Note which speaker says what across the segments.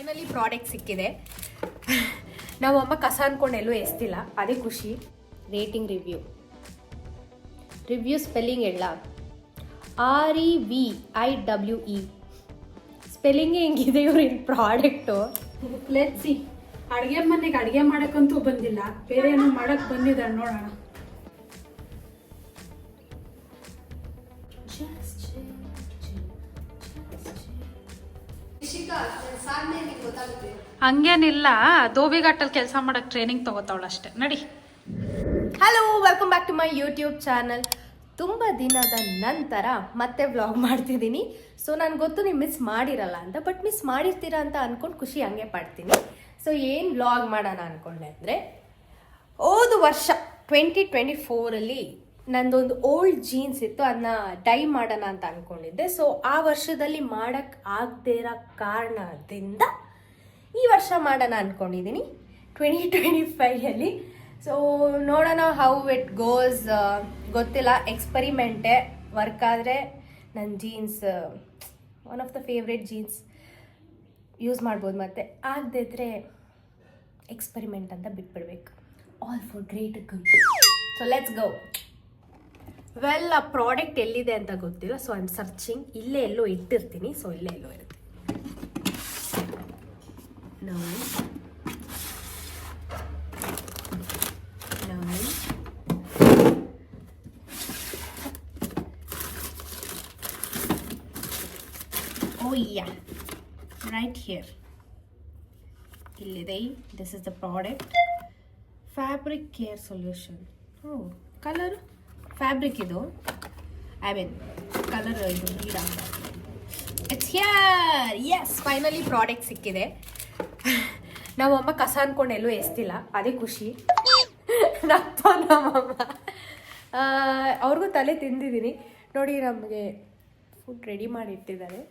Speaker 1: Finally product ಸಿಕ್ಕಿದೆ. ನಮ್ಮಮ್ಮ ಕಸ ಅನ್ಕೊಂಡು ಎಲ್ಲೂ ಎಸ್ತಿಲ್ಲ, ಅದೇ ಖುಷಿ. ರೇಟಿಂಗ್ ರಿವ್ಯೂ ಸ್ಪೆಲ್ಲಿಂಗ್ ಹೇಳ, REVIWE ಸ್ಪೆಲ್ಲಿಂಗ್ ಹೆಂಗಿದೆ ಇವ್ರಿನ ಪ್ರಾಡಕ್ಟು.
Speaker 2: Let's see. ಅಡುಗೆ ಮನೆಗೆ ಅಡುಗೆ ಮಾಡೋಕ್ಕಂತೂ ಬಂದಿಲ್ಲ, ಬೇರೆ ಏನೋ ಮಾಡಕ್ಕೆ ಬಂದಿದ್ದಾರೆ, ನೋಡೋಣ.
Speaker 3: ಹಂಗೇನಿಲ್ಲ, ಧೋಬಿಘಾಟಲ್ಲಿ ಕೆಲಸ ಮಾಡಕ್ ಟ್ರೈನಿಂಗ್ ತಗೋತಾವಳ ಅಷ್ಟೇ. ನಡಿ.
Speaker 1: Hello, welcome back to my YouTube channel. ತುಂಬ ದಿನದ ನಂತರ ಮತ್ತೆ ವ್ಲಾಗ್ ಮಾಡ್ತಿದ್ದೀನಿ. ಸೊ ನನಗೆ ಗೊತ್ತು ನೀವು ಮಿಸ್ ಮಾಡಿರಲ್ಲ ಅಂತ, ಬಟ್ ಮಿಸ್ ಮಾಡಿರ್ತೀರಾ ಅಂತ ಅಂದ್ಕೊಂಡು ಖುಷಿ ಹಂಗೆ ಪಡ್ತೀನಿ. ಸೊ ಏನು ವ್ಲಾಗ್ ಮಾಡೋಣ ಅಂದ್ಕೊಂಡೆ ಅಂದರೆ, ಹೋದ ವರ್ಷ 2024 ನಂದೊಂದು ಓಲ್ಡ್ ಜೀನ್ಸ್ ಇತ್ತು, ಅದನ್ನ ಡೈ ಮಾಡೋಣ ಅಂತ ಅಂದ್ಕೊಂಡಿದ್ದೆ. ಸೊ ಆ ವರ್ಷದಲ್ಲಿ ಮಾಡೋಕ್ಕೆ ಆಗದೇ ಇರೋ ಕಾರಣದಿಂದ ಈ ವರ್ಷ ಮಾಡೋಣ ಅಂದ್ಕೊಂಡಿದ್ದೀನಿ 2025. ಸೊ ನೋಡೋಣ ಹೌ ಇಟ್ ಗೋಸ್. ಗೊತ್ತಿಲ್ಲ, ಎಕ್ಸ್ಪರಿಮೆಂಟೇ. ವರ್ಕ್ ಆದರೆ ನನ್ನ jeans one of the favourite jeans use ಮಾಡ್ಬೋದು, ಮತ್ತು ಆಗದೇ ಇದ್ದರೆ ಎಕ್ಸ್ಪರಿಮೆಂಟ್ ಅಂತ ಬಿಟ್ಬಿಡ್ಬೇಕು. All for great good. So let's go. Well, ಆ ಪ್ರಾಡಕ್ಟ್ ಎಲ್ಲಿದೆ ಅಂತ ಗೊತ್ತಿಲ್ಲ. So I am searching. ಇಲ್ಲೇ ಎಲ್ಲೋ ಇಟ್ಟಿರ್ತೀನಿ. ಸೊ ಇಲ್ಲೇ ಎಲ್ಲೋ ಇರುತ್ತೆ. Oh yeah, right here. ಇಲ್ಲಿದೆ. This is the product. Fabric care solution. Colour fabric ಇದು, ಐ ಮೀನ್ ಕಲರ್ ಇದು ಗಿಡ. It's here. Yes, finally product ಸಿಕ್ಕಿದೆ. ನಮ್ಮಮ್ಮ ಕಸ ಅನ್ಕೊಂಡು ಎಲ್ಲೂ ಎಸ್ತಿಲ್ಲ, ಅದೇ ಖುಷಿ. ನಮ್ಮಮ್ಮ ಅವ್ರಿಗೂ ತಲೆ ತಿಂದಿದ್ದೀನಿ ನೋಡಿ. ನಮಗೆ ಫುಡ್ ರೆಡಿ ಮಾಡಿ ಇಟ್ಟಿದ್ದಾರೆ.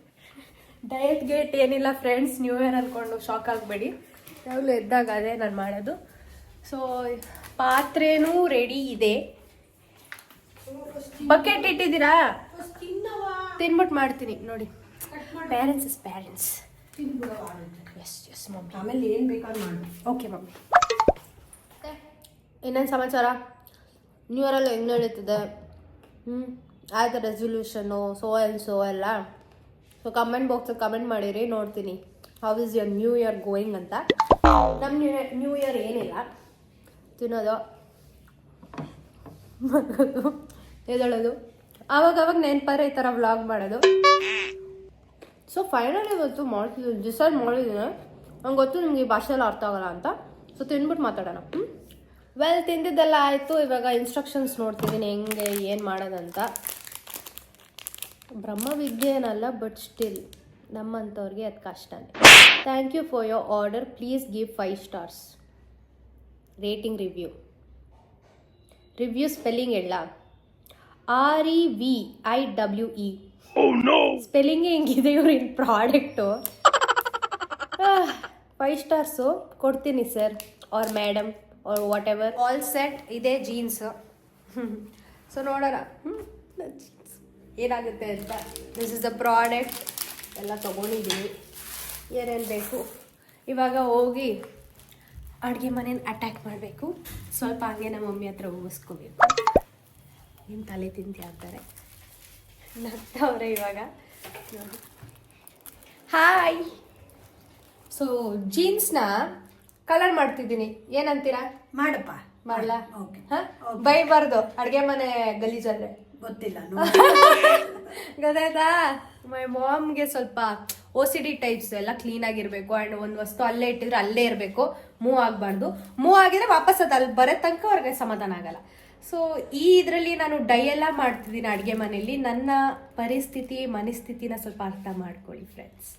Speaker 1: ಡಯಟ್ ಗೇಟ್ ಏನಿಲ್ಲ ಫ್ರೆಂಡ್ಸ್, ನ್ಯೂ ಇಯರ್ ಅಂದ್ಕೊಂಡು ಶಾಕ್ ಆಗಬೇಡಿ. ಯಾವಾಗಲೂ ಎದ್ದಾಗ ಅದೇ ನಾನು ಮಾಡೋದು. ಸೊ ಪಾತ್ರೆನೂ ರೆಡಿ ಇದೆ. ಬಕೆಟ್ ಇಟ್ಟಿದ್ದೀರಾ? ತಿನ್ಬಿಟ್ಟು ಮಾಡ್ತೀನಿ ನೋಡಿ. Parents is parents. Yes yes mummy.
Speaker 2: ಆಮೇಲೆ ಏನು ಬೇಕಾದ್ರೂ ಮಾಡಿ.
Speaker 1: Okay mummy. ಇನ್ನೇನು ಸಮಾಚಾರ? ನ್ಯೂ ಇಯರಲ್ಲಿ ಹೆಂಗೆ ನಡೀತದೆ? ಆಯ್ತು ರೆಸೊಲ್ಯೂಷನ್ನು ಸೋ ಆ್ಯಂಡ್ ಸೋ ಎಲ್ಲ. ಸೊ ಕಮೆಂಟ್ ಬಾಕ್ಸಲ್ಲಿ ಕಮೆಂಟ್ ಮಾಡಿರಿ, ನೋಡ್ತೀನಿ how is your new year going ಅಂತ. ನಮ್ಮ ನ್ಯೂ ಇಯರ್ ಏನಿಲ್ಲ, ತಿನ್ನೋದು, ಮಲಗೋದು, ಎದಳೋದು, ಆವಾಗ ನೆನಪಾರೆ ಈ ಥರ ವ್ಲಾಗ್ ಮಾಡೋದು. ಸೊ ಫೈನಲಿ ಇವತ್ತು ಮಾಡ್ತಿದ್ದೀನಿ, ಡಿಸೈಡ್ ಮಾಡಿದ್ದೀನಿ. ನಂಗೆ ಗೊತ್ತು ನಿಮ್ಗೆ ಈ ಭಾಷೆಯಲ್ಲಿ ಅರ್ಥ ಆಗಲ್ಲ ಅಂತ. ಸೊ ತಿಂದ್ಬಿಟ್ಟು ಮಾತಾಡೋಣ. ವೆಲ್, ತಿಂದಿದ್ದೆಲ್ಲ ಆಯಿತು. ಇವಾಗ ಇನ್ಸ್ಟ್ರಕ್ಷನ್ಸ್ ನೋಡ್ತಿದ್ದೀನಿ ಹೆಂಗೆ ಏನು ಮಾಡೋದಂತ. ಬ್ರಹ್ಮವಿದ್ಯೆ ಏನಲ್ಲ, ಬಟ್ ಸ್ಟಿಲ್ ನಮ್ಮಂಥವ್ರಿಗೆ ಅದು ಕಷ್ಟನೇ. Thank you for your order. Please give 5 stars. Rating review spelling ಹೇಳ, REVIWE ಸ್ಪೆಲ್ಲಿಂಗ್ ಹೆಂಗಿದೆ ಇವ್ರಿನ ಪ್ರಾಡಕ್ಟು. 5 stars ಕೊಡ್ತೀನಿ sir, or madam, or whatever. All set ಇದೆ ಜೀನ್ಸು. ಸೊ ನೋಡೋಣ ಏನಾಗುತ್ತೆ ಅಂತ. This is the product. ಎಲ್ಲ ತೊಗೊಂಡಿದ್ದೀವಿ, ಏನೇನು ಬೇಕು. ಇವಾಗ ಹೋಗಿ ಅಡುಗೆ ಮನೇನ ಅಟ್ಯಾಕ್ ಮಾಡಬೇಕು. ಸ್ವಲ್ಪ ಹಂಗೆ ನಮ್ಮ ಮಮ್ಮಿ ಹತ್ರ ಹೋಗಿಸ್ಕೋಬೇಕು. ನಿಮ್ಮ ತಲೆ ತಿಂತಿ ಅಂತಾರೆ, ನಗ್ತವ್ರೆ ಇವಾಗ ನೋಡಿ. ಹಾಯ್. ಸೊ ಜೀನ್ಸ್ನ ಕಲರ್ ಮಾಡ್ತಿದ್ದೀನಿ, ಏನಂತೀರಾ?
Speaker 2: ಮಾಡಪ್ಪ.
Speaker 1: ಮಾಡಲಾ?
Speaker 2: ಓಕೆ.
Speaker 1: ಬೈಬಾರ್ದು ಅಡುಗೆ ಮನೆ ಗಲೀಜಾದ್ರೆ.
Speaker 2: ಗೊತ್ತಿಲ್ಲ.
Speaker 1: ಗೊತ್ತಾಯ್ತಾ? ಮೈ ಮಾಮ್ಗೆ ಸ್ವಲ್ಪ OCD ಟೈಪ್ಸ್, ಎಲ್ಲ ಕ್ಲೀನಾಗಿರಬೇಕು. ಆ್ಯಂಡ್ ಒಂದು ವಸ್ತು ಅಲ್ಲೇ ಇಟ್ಟಿದ್ರೆ ಅಲ್ಲೇ ಇರಬೇಕು, ಮೂವ್ ಆಗಬಾರ್ದು. ಮೂವ್ ಆಗಿದ್ರೆ ವಾಪಸ್ ಅದು ಅಲ್ಲಿ ಬರೋ ತನಕ ಅವ್ರಿಗೆ ಸಮಾಧಾನ ಆಗಲ್ಲ. ಸೊ ಈ ಇದರಲ್ಲಿ ನಾನು ಡೈ ಎಲ್ಲ ಮಾಡ್ತಿದ್ದೀನಿ ಅಡುಗೆ ಮನೆಯಲ್ಲಿ. ನನ್ನ ಪರಿಸ್ಥಿತಿ ಮನಸ್ಥಿತಿನ ಸ್ವಲ್ಪ ಅರ್ಥ ಮಾಡ್ಕೊಳ್ಳಿ friends.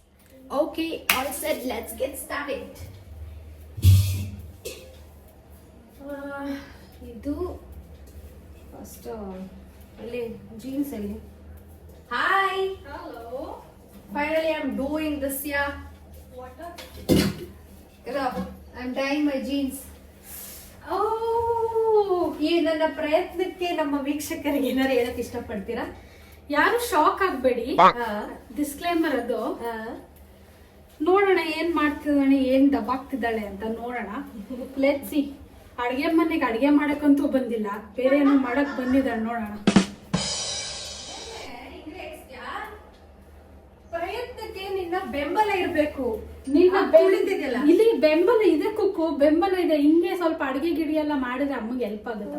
Speaker 1: Okay, all set, let's get started. ಇದು ಫಸ್ಟ್ ಅಲ್ಲಿ ಜೀನ್ಸ್ ಅಲ್ಲಿ. Hi. Hello. Finally I am doing this. Yeah what I am dying my jeans. ಈ ನನ್ನ ಪ್ರಯತ್ನಕ್ಕೆ ನಮ್ಮ ವೀಕ್ಷಕರಿಗೆ ಏನಾರು ಹೇಳಕ್ ಇಷ್ಟಪಡ್ತೀರಾ?
Speaker 2: ಯಾರು ಶಾಕ್ ಆಗ್ಬೇಡಿ. ಡಿಸ್ಕ್ಲೇಮರ್ ಅದು. ನೋಡೋಣ ಏನ್ ಮಾಡ್ತಿದ್ದಾಳೆ, ಏನ್ ದಬ್ಬಾಗ್ತಿದ್ದಾಳೆ ಅಂತ ನೋಡೋಣ. ಲೆಟ್ಸಿ. ಅಡ್ಗೆ ಮನೆಗೆ ಅಡ್ಗೆ ಮಾಡಕ್ಕಂತೂ ಬಂದಿಲ್ಲ, ಬೇರೆ ಏನೋ ಮಾಡಕ್ ಬಂದಿದ್ದಾಳೆ, ನೋಡೋಣ.
Speaker 1: ಪ್ರಯತ್ನಕ್ಕೆ ನಿನ್ನ ಬೆಂಬಲ ಇರ್ಬೇಕು.
Speaker 2: ನಿನ್ನ
Speaker 1: ಉಳಿದಿದೆಯಲ್ಲ
Speaker 2: ಇಲ್ಲಿ ಬೆಂಬಲ ಇದೆ ಕುಕ್ಕು, ಬೆಂಬಲ ಇದೆ. ಹಿಂಗೆ ಸ್ವಲ್ಪ ಅಡ್ಗೆ ಗಿಡಿ ಎಲ್ಲ ಮಾಡಿದ್ರೆ ಅಮ್ಮಗೆ ಹೆಲ್ಪ್ ಆಗುತ್ತೆ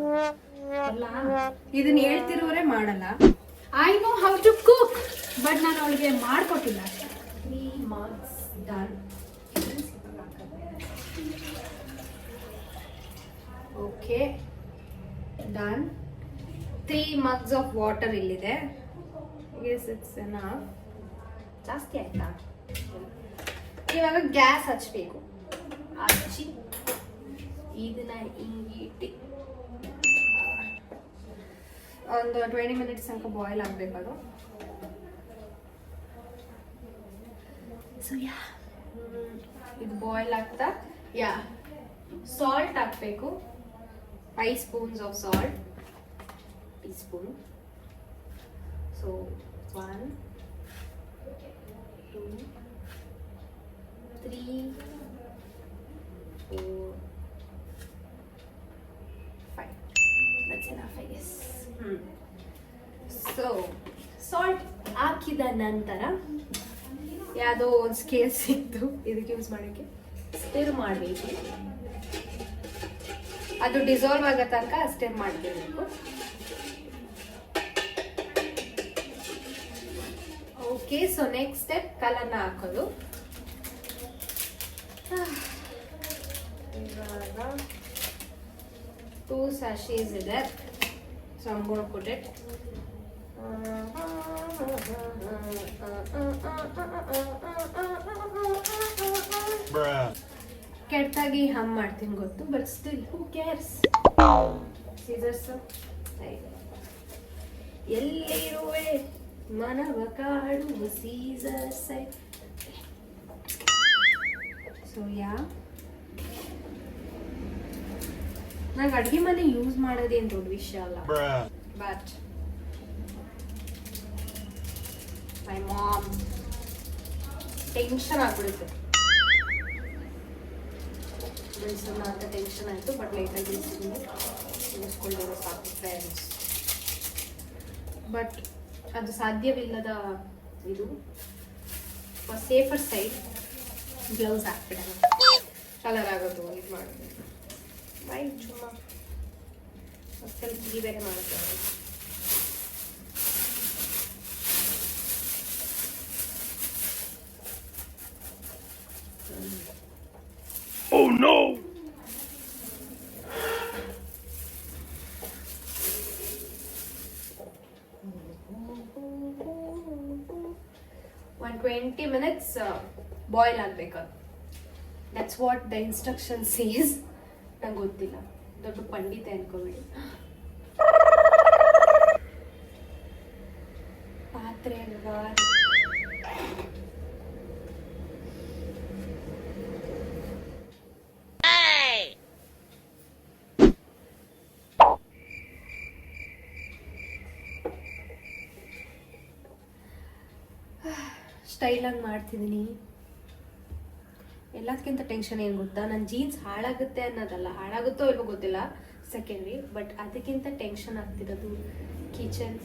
Speaker 2: ಅಲ್ಲ.
Speaker 1: ಇದನ್ನ ಹೇಳ್ತಿರೋರೆ ಮಾಡಲ್ಲ.
Speaker 2: I know how to cook, but ನಾನು ಅವಳಿಗೆ ಮಾಡ್ಕೊಟ್ಟಿಲ್ಲ.
Speaker 1: 3 marks done. Okay done. 3 mugs of water ಇಲ್ಲಿದೆ. Guess it's enough. ಜಾಸ್ತಿ ಆಯ್ತಾ? ಇವಾಗ ಗ್ಯಾಸ್ ಹಚ್ಚಬೇಕು. ಹಚ್ಚಿ ಇದನ್ನ ಹಿಂಗಿಟ್ಟು ಒಂದು 20 minutes ತನಕ ಬಾಯ್ಲ್ ಆಗಬೇಕದು. ಸೊ ಇದು ಬಾಯ್ಲ್ ಆಗ್ತಾ ಸಾಲ್ಟ್ ಹಾಕಬೇಕು. 5 spoons of salt, teaspoon. So 1 2 3 4 5. That's enough, I guess. So salt ಹಾಕಿದ ನಂತರ ಯಾವುದೋ ಒಂದು ಸ್ಕೇಲ್ ಸಿಕ್ತು ಇದಕ್ಕೆ ಯೂಸ್ ಮಾಡೋಕ್ಕೆ. ಸ್ಟಿರ್ ಮಾಡಬೇಕು. ಅದು ಡಿಸಾಲ್ವ್ ಆಗೋ ತನಕ ಸ್ಟಿರ್ ಮಾಡ್ತಿರ್ಬೇಕು. ಓಕೆ, ಸೊ ನೆಕ್ಸ್ಟ್ ಸ್ಟೆಪ್ ಕಲರ್ನ ಹಾಕೋದು. ಇವಾಗ 2 sachets ಇದೆ. So I'm going to put it. ಕೆಟ್ಟಾಗಿ ಹಮ್ ಮಾಡ್ತೀನಿ ಗೊತ್ತು, but still who cares. Scissors ಎಲ್ಲಿರುವೆ ಮನವ ಕಾಡುವ ಸೀಸರ್ಸ್. ಸೊ ನಂಗೆ ಅಡುಗೆ ಮನೆ ಯೂಸ್ ಮಾಡೋದೇನು ದೊಡ್ಡ ವಿಷಯ ಅಲ್ಲ, ಬಟ್ ಮೈ ಮಾಮ್ ಟೆನ್ಷನ್ ಆಗ್ಬಿಡುತ್ತೆ. ಬೆಳೆಸೋಣ ಅಂತ ಟೆನ್ಷನ್ ಆಯಿತು, ಬಟ್ ಲೈಟಾಗಿ ಬೆಳೆಸಿದ್ದೀನಿ. ಉಳಿಸ್ಕೊಳ್ಳೋದು ಸಾಕು ಫ್ರೆಂಡ್ಸ್. ಬಟ್ ಅದು ಸಾಧ್ಯವಿಲ್ಲದ ಇದು ಸೇಫರ್ ಸೈಡ್ ಗ್ಲೌಸ್ ಹಾಕ್ಬಿಡೋಣ. ಕಲರ್ ಆಗೋದು ಇದು ಮಾಡೋದು ಬೈ ಚುಮ್ಮ ಸ್ವಲ್ಪ ಬೇರೆ ಮಾಡುತ್ತೆ.
Speaker 4: Oh no!
Speaker 1: 20 minutes ಬಾಯ್ಲ್ ಆಗಬೇಕು. That's what the instruction says. ನಂಗೆ ಗೊತ್ತಿಲ್ಲ, ದೊಡ್ಡ ಪಂಡಿತೆ ಅನ್ಕೋಬೇಡಿ. ಪಾತ್ರೆ ಸ್ಟೈಲಾಗಿ ಮಾಡ್ತಿದ್ದೀನಿ. ಎಲ್ಲದಕ್ಕಿಂತ ಟೆನ್ಷನ್ ಏನು ಗೊತ್ತಾ, ನನ್ನ ಜೀನ್ಸ್ ಹಾಳಾಗುತ್ತೆ ಅನ್ನೋದಲ್ಲ, ಹಾಳಾಗುತ್ತೋ ಇಲ್ವೋ ಗೊತ್ತಿಲ್ಲ, ಸೆಕೆಂಡ್ರಿ. ಬಟ್ ಅದಕ್ಕಿಂತ ಟೆನ್ಷನ್ ಆಗ್ತಿರೋದು ಕಿಚನ್.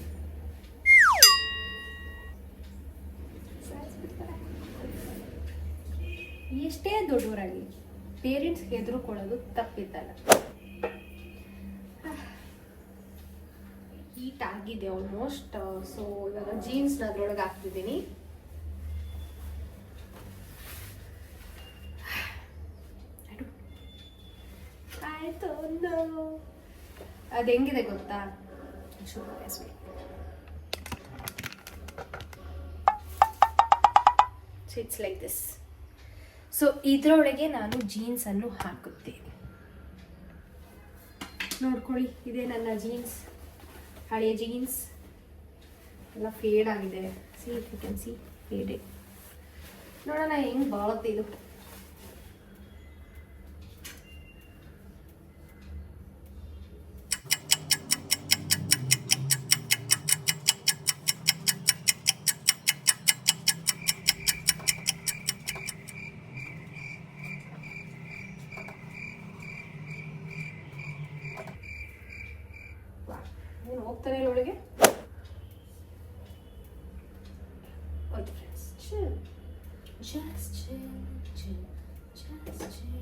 Speaker 1: ಎಷ್ಟೇ ದೊಡ್ಡವರಾಗಿ ಪೇರೆಂಟ್ಸ್ಗೆ ಹೆದರ್ಕೊಳ್ಳೋದು ತಪ್ಪಿದ್ದಲ್ಲ. ಹೀಟ್ ಆಗಿದೆ ಆಲ್ಮೋಸ್ಟ್. ಸೊ ಇವಾಗ ಜೀನ್ಸ್ನ ಅದ್ರೊಳಗೆ ಹಾಕ್ತಿದ್ದೀನಿ. ಆಯ್ತು. ಅದು ಹೆಂಗಿದೆ ಗೊತ್ತಾ, ಇಟ್ಸ್ ಲೈಕ್ ದಿಸ್. ಸೊ ಇದರೊಳಗೆ ನಾನು ಜೀನ್ಸ್ ಅನ್ನು ಹಾಕುತ್ತೇನೆ. ನೋಡ್ಕೊಳ್ಳಿ, ಇದೇ ನನ್ನ ಜೀನ್ಸ್, ಹಳೆಯ ಜೀನ್ಸ್ ಎಲ್ಲ ಫೇಡ್ ಆಗಿದೆ. See if you can see faded. ನೋಡೋಣ ಹೆಂಗೆ ಬಾಳುತ್ತೆ ಇದು. ಹೋಗ್ತಾನೆ ಇಲ್ಲ ಒಳಗೆ. Okay friends, chill, just chill, chill, just chill.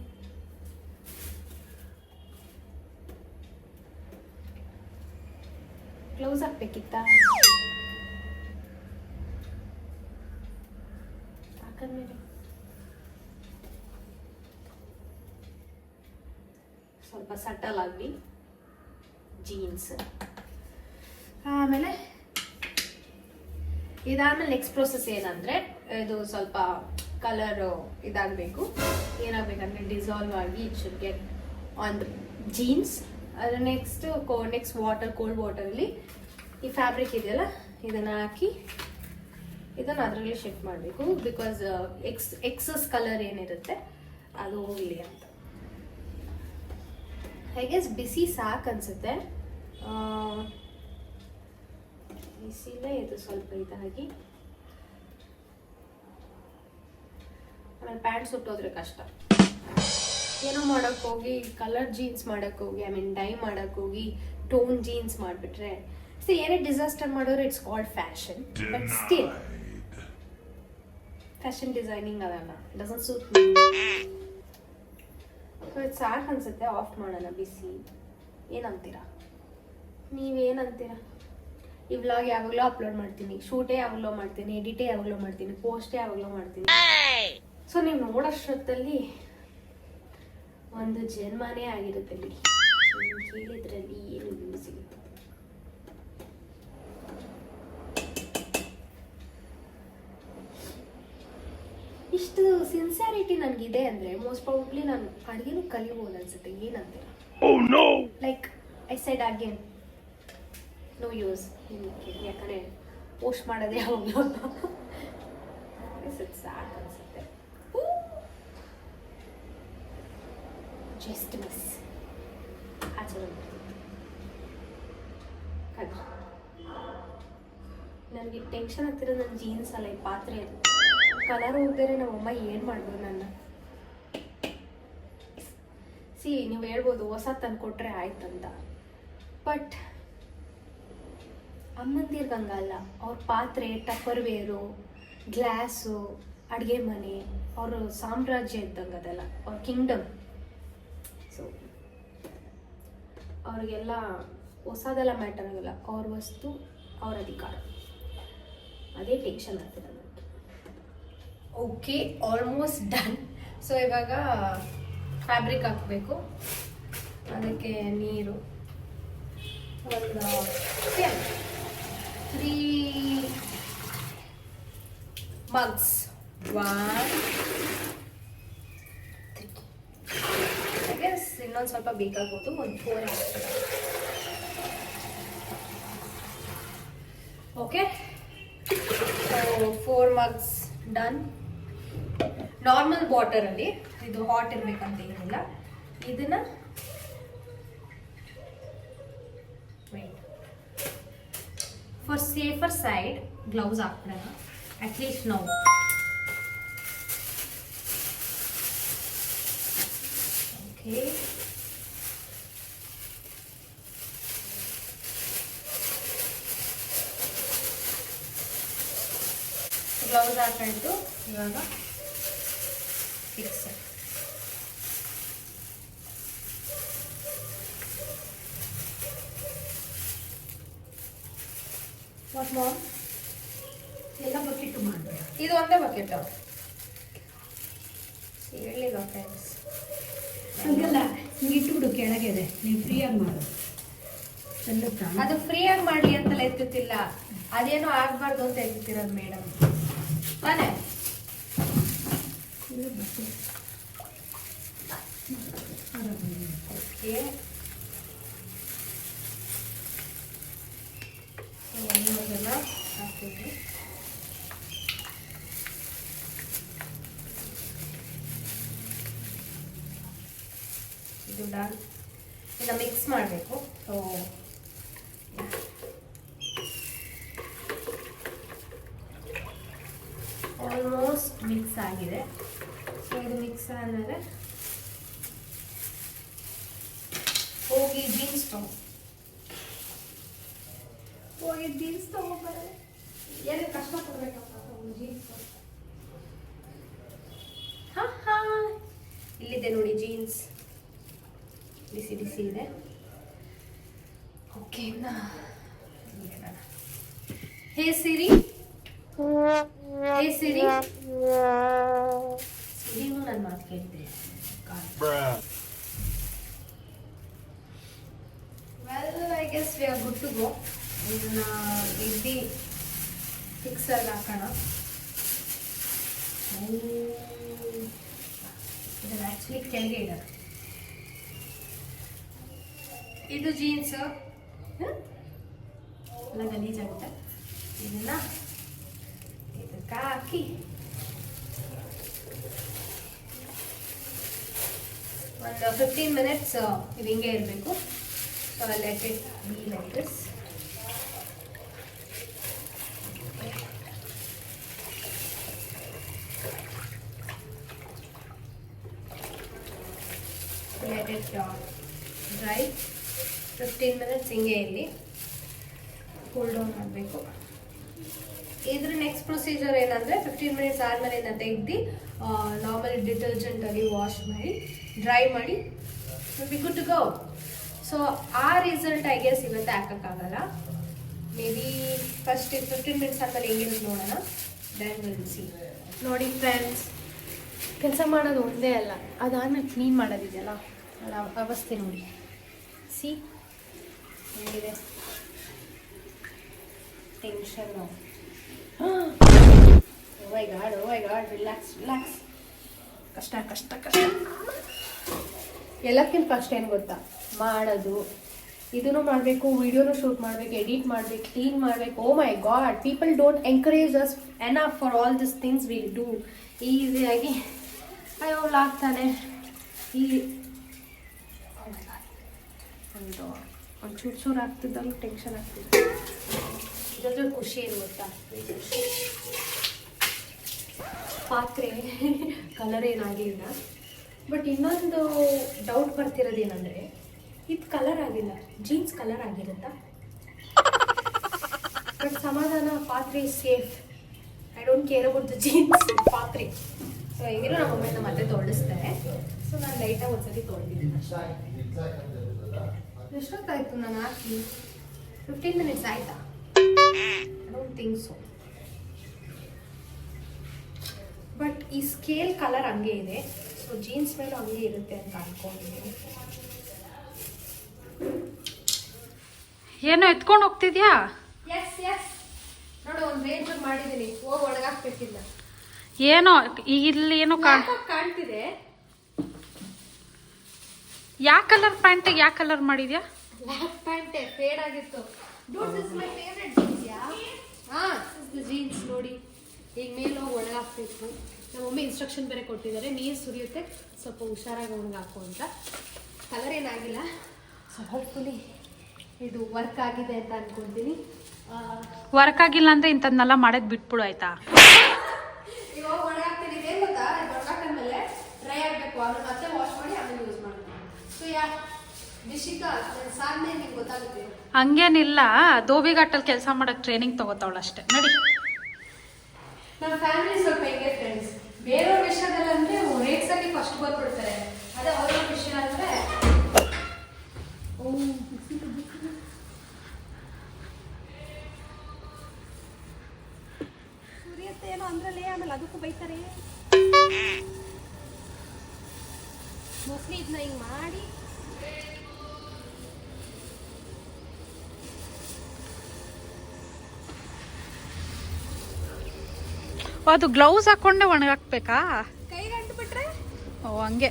Speaker 1: Close ಹಾಕ್ಬೇಕಿತ್ತ? ಹಾಕಂದ್ಮೇಲೆ ಸ್ವಲ್ಪ ಸಟಲ್ ಆಗಲಿ ಜೀನ್ಸ್. ಆಮೇಲೆ ಇದಾದ್ಮೇಲೆ ನೆಕ್ಸ್ಟ್ ಪ್ರೊಸೆಸ್ ಏನಂದ್ರೆ, ಇದು ಸ್ವಲ್ಪ ಕಲರ್ ಇದಾಗಬೇಕು. ಏನಾಗಬೇಕಂದ್ರೆ ಡಿಸಾಲ್ವ್ ಆಗಿ it should get on the jeans. ಅದ್ರ ನೆಕ್ಸ್ಟ್ ವಾಟರ್, ಕೋಲ್ಡ್ ವಾಟರಲ್ಲಿ ಈ ಫ್ಯಾಬ್ರಿಕ್ ಇದೆಯಲ್ಲ ಇದನ್ನು ಹಾಕಿ ಇದನ್ನು ಅದರಲ್ಲಿ ಶಿಫ್ಟ್ ಮಾಡಬೇಕು. ಬಿಕಾಸ್ ಎಕ್ಸಸ್ ಕಲರ್ ಏನಿರುತ್ತೆ ಅದು ಹೋಗಲಿ ಅಂತ. ಹೇಗೆ ಬಿಸಿ ಸಾಕು ಅನ್ಸುತ್ತೆ. ಬಿಸಿಲೇ ಇದು ಸ್ವಲ್ಪ ಇದಾಗಿ. ಆಮೇಲೆ ಪ್ಯಾಂಟ್ ಸುಟ್ಟೋದ್ರೆ ಕಷ್ಟ. ಏನೋ ಮಾಡೋಕ್ಕೆ ಹೋಗಿ ಕಲರ್ ಜೀನ್ಸ್ ಮಾಡೋಕ್ಕೆ ಹೋಗಿ, ಐ ಮೀನ್ ಡೈ ಮಾಡೋಕ್ಕೆ ಹೋಗಿ ಟೋನ್ ಜೀನ್ಸ್ ಮಾಡಿಬಿಟ್ರೆ, ಏನೇ ಡಿಸಾಸ್ಟರ್ ಮಾಡೋರು it's called fashion. But still fashion designing ಅದಲ್ಲ, ಡಸಂಟ್ ಸೂಟ್ ಮೀ. ಸೊ ಇದು ಸಾಕು ಅನ್ಸುತ್ತೆ. ಆಫ್ ಮಾಡೋಣ ಬಿಸಿ. ಏನಂತೀರಾ ನೀವೇನಂತೀರಾ? ಈ ವ್ಲಾಗ್ ಯಾವಾಗಲೂ ಅಪ್ಲೋಡ್ ಮಾಡ್ತೀನಿ, ಶೂಟೇ ಯಾವಾಗಲೂ ಮಾಡ್ತೀನಿ, ಎಡಿಟೇ ಯಾವಾಗಲೂ ಮಾಡ್ತೀನಿ, ಪೋಸ್ಟೇ ಯಾವಾಗಲೂ ಮಾಡ್ತೀನಿ. ಸೊ ನೀವು ನೋಡೋಷ್ಟೊತ್ತಲ್ಲಿ ಒಂದು ಜನ್ಮನೇ ಆಗಿರುತ್ತೆ ಬಿಡಿ. ಕೇಳಿದ್ರಲ್ಲಿ ಏನು ಯೂಸ್ ಸಿಗುತ್ತೆ. ಇಷ್ಟು ಸಿನ್ಸಿಯಾರಿಟಿ ನನಗಿದೆ ಅಂದರೆ ಮೋಸ್ಟ್ ಪ್ರಾಬಬ್ಲಿ ನಾನು ಅಡುಗೆನೂ ಕಲಿಬೋದು ಅನ್ಸುತ್ತೆ. ಏನಂತೀರ? Like I said again, no use. ಯಾಕಂದರೆ ಪೋಸ್ಟ್ ಮಾಡೋದೇ ಯಾವಾಗಲೂ ಸಾಕು ಅನ್ಸುತ್ತೆ. ಜಸ್ಟ್ ಮಿಸ್ ಆಚೆ ನನಗೆ ಟೆನ್ಷನ್ ಆಗ್ತಿರೋದು ನನ್ನ ಜೀನ್ಸ್ ಅಲ್ಲ, ಈ ಪಾತ್ರೆ ಅದು ಕಲರ್ ಹೋಗ್ದರೆ ನಮ್ಮಮ್ಮ ಏನು ಮಾಡ್ಬೋದು ನನ್ನ. ನೀವು ಹೇಳ್ಬೋದು ಹೊಸ ತಂದು ಕೊಟ್ಟರೆ ಆಯ್ತಂತ. ಬಟ್ ಅಮ್ಮಂದಿರ್ಗೆ ಹಂಗಲ್ಲ. ಅವ್ರ ಪಾತ್ರೆ, ಟಪ್ಪರ್ವೇರು, ಗ್ಲಾಸು, ಅಡುಗೆ ಮನೆ ಅವ್ರ ಸಾಮ್ರಾಜ್ಯ ಇದ್ದಂಗೆ ಅದೆಲ್ಲ, ಅವ್ರ ಕಿಂಗ್ಡಮ್. ಸೊ ಅವ್ರಿಗೆಲ್ಲ ಹೊಸದೆಲ್ಲ ಮ್ಯಾಟರ್ ಆಗಲ್ಲ. ಅವ್ರ ವಸ್ತು, ಅವ್ರ ಅಧಿಕಾರ. ಅದೇ ಟೆನ್ಷನ್ ಆಗ್ತದೆ ನನಗೆ. Okay, almost done. ಸೊ ಇವಾಗ ಫ್ಯಾಬ್ರಿಕ್ ಹಾಕಬೇಕು. ಅದಕ್ಕೆ ನೀರು ಒಂದು 3 mugs. 1, 3. I guess ಇನ್ನೊಂದು ಸ್ವಲ್ಪ ಬೇಕಾಗ್ಬೋದು. ಒಂದು 4 ಹಾಕ್ತೀನಿ. Okay, so 4 mugs done. Normal ವಾಟರಲ್ಲಿ, ಇದು ಹಾಟ್ ಇರಬೇಕಂತ ಏನಿಲ್ಲ. ಇದನ್ನ ಫಾರ್ ಸೇಫರ್ ಸೈಡ್ ಗ್ಲೌಸ್ ಹಾಕ್ಬಿಡೋಣ ಅಟ್ಲೀಸ್ಟ್ ನಾವು. ಓಕೆ, ಗ್ಲೌಸ್ ಹಾಕೊಂಡು ಇವಾಗ ಫಿಕ್ಸ್. What mom?
Speaker 2: ಎಲ್ಲ ಬಕೆಟ್ ಮಾಡಬೇಡ.
Speaker 1: ಇದು ಒಂದೇ ಬಕೆಟ್ ಹೇಳಲಿಲ್ಲ ಫ್ರೆಂಡ್ಸ್.
Speaker 2: ಹಂಗಲ್ಲ, ಹಿಂಗೆ ಇಟ್ಬಿಡು ಕೆಳಗಿದೆ, ನೀವು ಫ್ರೀಯಾಗಿ ಮಾಡು.
Speaker 1: ಅದು ಫ್ರೀಯಾಗಿ ಮಾಡಲಿ ಅಂತಲೇ ಎತ್ತುತ್ತಿಲ್ಲ, ಅದೇನೋ ಆಗಬಾರ್ದು ಅಂತ ಎತ್ತುತ್ತಿರೋದು ಮೇಡಮ್ ತಾನೇ. ಓಕೆ, ಎಲ್ಲದೆಲ್ಲ ಹಾಕ್ತೀವಿ. ಇದು ಡನ್. ಈಗ ಮಿಕ್ಸ್ ಮಾಡಬೇಕು. ಸೊ ಆಲ್ಮೋಸ್ಟ್ ಮಿಕ್ಸ್ ಆಗಿದೆ. ಸೊ ಇದು ಮಿಕ್ಸ್ ಆದಮೇಲೆ ಹೋಗಿ ಜೀನ್ಸ್ ಟಾಪ್ ಹೋಗಿ ಜೀನ್ಸ್ ತಗೊಂಡ್ಬಾರೆ. ಏನು ಕಷ್ಟ ಪಡ್ಬೇಕಪ್ಪ ಜೀನ್ಸ್. ಇಲ್ಲಿದೆ ನೋಡಿ ಜೀನ್ಸ್, ಬಿಸಿ ಬಿಸಿ ಇದೆ. ಓಕೆ, ಹೇ ಸಿರಿ, ಹೇ ಸಿರಿ, ಸಿರಿನೂ ನನ್ನ ಮಾತು ಕೇಳ್ತೀನಿ. Well, I guess we are good to go. ಇದನ್ನ ಇದ್ದಿ ಫಿಕ್ಸರ್ಗೆ ಹಾಕೋಣ. ಇದನ್ನ ಆ್ಯಕ್ಚುಲಿ ಕೆಳಗೆ ಇಡೋಣ. ಇದು ಜೀನ್ಸ್ ಎಲ್ಲ ಗಲೀಜಾಗುತ್ತೆ. ಇದನ್ನ ಇದಕ್ಕೆ ಹಾಕಿ ಒಂದು 15 minutes ಇದು ಹಿಂಗೆ ಇರಬೇಕು. So let it be like this. Let it dry 15 minutes ಹಿಂಗೆ ಇಲ್ಲಿ ಕೂಲ್ ಡೌನ್ ಮಾಡಬೇಕು. ಇದ್ರ ನೆಕ್ಸ್ಟ್ ಪ್ರೊಸೀಜರ್ ಏನಂದರೆ 15 minutes ಆದಮೇಲೆ ಇದನ್ನ ತೆಗ್ದು ನಾರ್ಮಲ್ ಡಿಟರ್ಜೆಂಟಲ್ಲಿ ವಾಶ್ ಮಾಡಿ ಡ್ರೈ ಮಾಡಿ be good to go. So ಆ ರಿಸಲ್ಟ್ ಐ ಗೆಸ್ ಇವತ್ತು ಹಾಕೋಕ್ಕಾಗಲ್ಲ. ಮೇ ಬಿ ಫಸ್ಟ್ 15 minutes ಆದಮೇಲೆ ಹೆಂಗಿರುತ್ತೆ ನೋಡೋಣ, ದೆನ್ ವಿಲ್ ಸಿ. ನೋಡಿ ಫ್ರೆಂಡ್ಸ್, ಕೆಲಸ ಮಾಡೋದು ಒಂದೇ ಅಲ್ಲ, ಅದಾದ್ಮೇಲೆ ಕ್ಲೀನ್ ಮಾಡೋದಿದೆಯಲ್ಲ, ಅಲ್ಲ ಅವಸ್ಥೆ ನೋಡಿ. ಸಿ ಹೆಂಗಿದೆ tension. Oh my god, relax. ಕಷ್ಟ ಎಲ್ಲಕ್ಕಿಂತ ಕಷ್ಟ ಏನು ಗೊತ್ತಾ, ಮಾಡೋದು. ಇದನ್ನು ಮಾಡಬೇಕು, ವಿಡಿಯೋನು ಶೂಟ್ ಮಾಡಬೇಕು, ಎಡಿಟ್ ಮಾಡಬೇಕು, ಕ್ಲೀನ್ ಮಾಡಬೇಕು. Oh my god, people don't encourage us enough for all this things we do. ಈಸಿಯಾಗಿ ಅಯ್ಯೋ ಆಗ್ತಾನೆ. ಒಂದು ಚೂರು ಆಗ್ತಿದ್ದಲ್ಲೂ ಟೆನ್ಷನ್ ಆಗ್ತಿದ್ದೆ. ಇದ್ರ ಖುಷಿ ಏನು ಗೊತ್ತಾ, ಪಾತ್ರೆ ಕಲರ್ ಏನಾಗಿಲ್ಲ. ಬಟ್ ಇನ್ನೊಂದು ಡೌಟ್ ಬರ್ತಿರೋದೇನೆಂದರೆ, ಇದು ಕಲರ್ ಆಗಿಲ್ಲ, ಜೀನ್ಸ್ ಕಲರ್ ಆಗಿರುತ್ತಾ? ಬಟ್ ಸಮಾಧಾನ, ಪಾತ್ರೆ safe. I don't care about the jeans, ಪಾತ್ರೆ. ಸೊ ಹೇಗಿರೋ ನಮ್ಮ ಮೊಮ್ಮೆ ಮತ್ತೆ ತೊಳಿಸ್ತಾರೆ. ಸೊ ನಾನು ಲೈಟಾಗಿ ಒಂದ್ಸತಿ ತೊಳೆದಿದ್ದೀನಿ. ಎಷ್ಟೊತ್ತಾಯ್ತು ನಾನು ಹಾಕಿ? 15 minutes ಆಯ್ತಾ? I don't think so. But ಈ ಸ್ಕೇಲ್ ಕಲರ್ ಹಂಗೆ ಇದೆ. ಸೊ ಜೀನ್ಸ್ ಮೇಲೂ ಹಂಗೆ ಇರುತ್ತೆ ಅಂತ ಅನ್ಕೊಂಡಿದ್ದೀನಿ.
Speaker 3: ಏನೋ ಎತ್ಕೊಂಡು ಹೋಗ್ತಿದ್ಯಾ?
Speaker 1: ಎಸ್ ನೋಡು, ಒಂದು ರೇಂಜ್ ಮಾಡಿದ್ದೀನಿ. ಹೋಗಿ ಒಳಗಾಕ್ಬೇಕಿಲ್ಲ.
Speaker 3: ಏನೋ ಇಲ್ಲಿ ಏನೋ
Speaker 1: ಕಾಣ್ತಿದೆ.
Speaker 3: ಯಾವ ಕಲರ್ ಪ್ಯಾಂಟಿಗೆ ಯಾವ ಕಲರ್ ಮಾಡಿದ್ಯಾ?
Speaker 1: ಬ್ಲ್ಯಾಕ್ ಪ್ಯಾಂಟ್ ಫೇಡ್ ಆಗಿತ್ತು. Dude, this my favourite jeans. This jeans ನೋಡಿ, ಈಗ ಮೇಲೆ ಹೋಗಿ ಒಣಗಾಕ್ಬೇಕು. ನಮ್ಮ ಮಮ್ಮಿ ಇನ್ಸ್ಟ್ರಕ್ಷನ್ ಬೇರೆ ಕೊಟ್ಟಿದ್ದಾರೆ, ನೀರು ಸುರಿಯುತ್ತೆ, ಸ್ವಲ್ಪ ಹುಷಾರಾಗಿ ಒಣಗಾಕು ಅಂತ. ಕಲರ್ ಏನಾಗಿಲ್ಲ. ಸೊ ಹೋಪ್ಫುಲಿ ಇದು ವರ್ಕ್ ಆಗಿದೆ ಅಂತ ಅನ್ಕೊಳ್ತೀನಿ.
Speaker 3: ವರ್ಕ್ ಆಗಿಲ್ಲ ಅಂದ್ರೆ ಇಂಥದ್ನೆಲ್ಲ ಮಾಡೋದು ಬಿಟ್ಬಿಡು ಆಯ್ತಾ?
Speaker 1: ಇವಾಗ ಒಣಗಾಕ್ತೀನಿ. ಏನು ಗೊತ್ತಾ, ಒಣಗಾಕೊಂಡ್ಮೇಲೆ ಡ್ರೈ ಆಗಬೇಕು, ಆಮೇಲೆ ಮತ್ತೆ ವಾಶ್ ಮಾಡಿ ಆಮೇಲೆ ಯೂಸ್ ಮಾಡ್ತೀನಿ. ಸೊ ನಿಶಿಕಾ, ನನ್ನ ಸಾಧನೆ ನಿಮ್ಗೆ ಗೊತ್ತಾಗುತ್ತೆ.
Speaker 3: ಹಂಗೇನಿಲ್ಲ, ಧೋಬಿಘಾಟಲ್ಲಿ ಕೆಲಸ ಮಾಡಕ್ ಟ್ರೈನಿಂಗ್ ತಗೋತಾವಳ ಅಷ್ಟೇ. ನಡಿ.
Speaker 1: ನಮ್ಮ ಫ್ಯಾಮಿಲಿ ಸ್ವಲ್ಪ ಹೆಂಗೆ ಫ್ರೆಂಡ್ಸ್, ಬೇರೆಯವ್ರ ವಿಷಯದಲ್ಲಂದ್ರೆ ರೇಟ್ಸ್ ಆಗಿ ಫಸ್ಟ್ ಬರ್ಬಿಡ್ತಾರೆ. ಅದೇ ಅವ್ರ ವಿಷಯ ಅಂದ್ರೆ ಸುರಿಯತ್ತೆ ಏನೋ ಅಂದ್ರಲ್ಲೇ, ಆಮೇಲೆ ಅದಕ್ಕೂ ಬೈತಾರೆ. ಮೋಸ್ಟ್ಲಿ ಇದನ್ನ ಹಿಂಗೆ ಮಾಡಿ
Speaker 3: ಅದು ಗ್ಲೌಸ್ ಹಾಕೊಂಡೆ ಒಣಗಾಕ್ಬೇಕಾ?
Speaker 1: ಕೈಗೆ ಅಂಟ್ಬಿಟ್ರೆ?
Speaker 3: ಓ ಹಂಗೆ.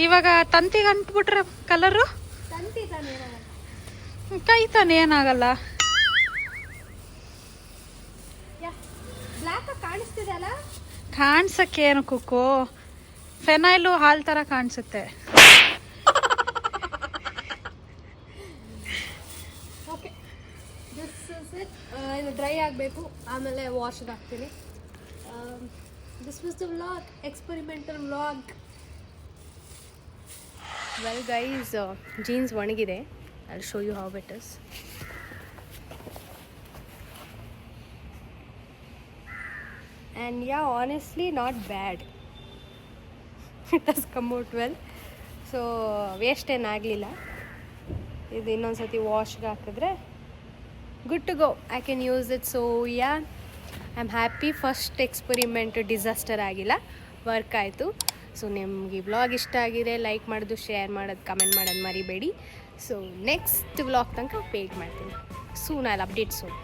Speaker 3: ಇವಾಗ ತಂತಿಗೆ ಅಂಟ್ಬಿಟ್ರೆ ಕಲರು
Speaker 1: ತಂತಿ ತಾನೇ ಏನಾಗಲ್ಲ,
Speaker 3: ಕೈ ತಾನೆ ಏನಾಗಲ್ಲ.
Speaker 1: ಬ್ಲ್ಯಾಕ್ ಕಾಣಿಸ್ತಿದೆ ಅಲ್ಲ?
Speaker 3: ಕಾಣಿಸಕ್ಕೆ ಏನು ಕುಕ್ಕು, ಫೆನೈಲು ಹಾಲ್ ತರ ಕಾಣಿಸುತ್ತೆ.
Speaker 1: Okay, this is it. ಇದು ಡ್ರೈ ಆಗಬೇಕು, ಆಮೇಲೆ ವಾಶ್ಗೆ ಹಾಕ್ತೀನಿ. This was the vlog, experimental vlog. Well guys, jeans ಒಣಗಿದೆ. I will show you how it is. And ya honestly not bad. It has come out well. So waste ಏನಾಗಲಿಲ್ಲ. ಇದು ಇನ್ನೊಂದು ಸತಿ ವಾಶ್ಗೆ ಹಾಕಿದ್ರೆ good to go. I can use it. So ya, I am happy. First experiment disaster ಆಗಿಲ್ಲ, work ಆಯಿತು. So ನಿಮ್ಗೆ ಈ ವ್ಲಾಗ್ ಇಷ್ಟ ಆಗಿದೆ ಲೈಕ್ ಮಾಡೋದು, ಶೇರ್ ಮಾಡೋದು, ಕಮೆಂಟ್ ಮಾಡೋದು ಮರಿಬೇಡಿ. ಸೊ ನೆಕ್ಸ್ಟ್ ವ್ಲಾಗ್ ತನಕ ವೇಟ್ ಮಾಡ್ತೀನಿ. Soon I will update soon.